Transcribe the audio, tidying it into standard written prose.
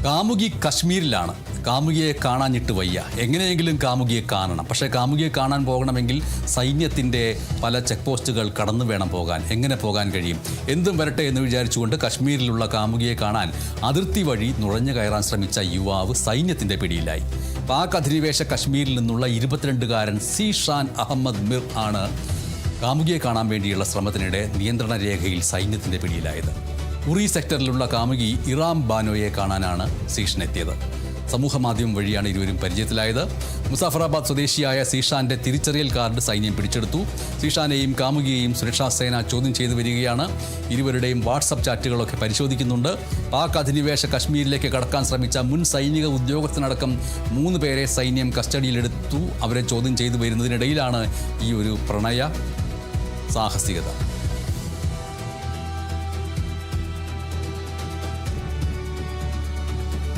കാമുകി കശ്മീരിലാണ്. കാമുകിയെ കാണാഞ്ഞിട്ട് വയ്യ, എങ്ങനെയെങ്കിലും കാമുകിയെ കാണണം. പക്ഷേ കാമുകിയെ കാണാൻ പോകണമെങ്കിൽ സൈന്യത്തിൻ്റെ പല ചെക്ക് പോസ്റ്റുകൾ കടന്നു വേണം പോകാൻ. എങ്ങനെ പോകാൻ കഴിയും? എന്തും വരട്ടെ എന്ന് വിചാരിച്ചുകൊണ്ട് കശ്മീരിലുള്ള കാമുകിയെ കാണാൻ അതിർത്തി വഴി നുഴഞ്ഞു കയറാൻ ശ്രമിച്ച യുവാവ് സൈന്യത്തിൻ്റെ പിടിയിലായി. പാക് അധിനിവേശ കശ്മീരിൽ നിന്നുള്ള 22-കാരൻ സീഷാൻ അഹമ്മദ് മിർ ആണ് കാമുകിയെ കാണാൻ വേണ്ടിയുള്ള ശ്രമത്തിനിടെ നിയന്ത്രണ രേഖയിൽ സൈന്യത്തിൻ്റെ പിടിയിലായത്. ഉറി സെക്ടറിലുള്ള കാമുകി ഇറാം ബാനോയെ കാണാനാണ് സീഷൻ എത്തിയത്. സമൂഹ മാധ്യമം വഴിയാണ് ഇരുവരും പരിചയത്തിലായത്. മുസാഫറാബാദ് സ്വദേശിയായ സീഷാന്റെ തിരിച്ചറിയൽ കാർഡ് സൈന്യം പിടിച്ചെടുത്തു. സീഷാനെയും കാമുകിയെയും സുരക്ഷാ സേന ചോദ്യം ചെയ്തു വരികയാണ്. ഇരുവരുടെയും വാട്സപ്പ് ചാറ്റുകളൊക്കെ പരിശോധിക്കുന്നുണ്ട്. പാക് അധിനിവേശ കശ്മീരിലേക്ക് കടക്കാൻ ശ്രമിച്ച മുൻ സൈനിക ഉദ്യോഗസ്ഥനടക്കം 3 പേരെ സൈന്യം കസ്റ്റഡിയിലെടുത്തു. അവരെ ചോദ്യം ചെയ്തു വരുന്നതിനിടയിലാണ് ഈ ഒരു പ്രണയ സാഹസികത.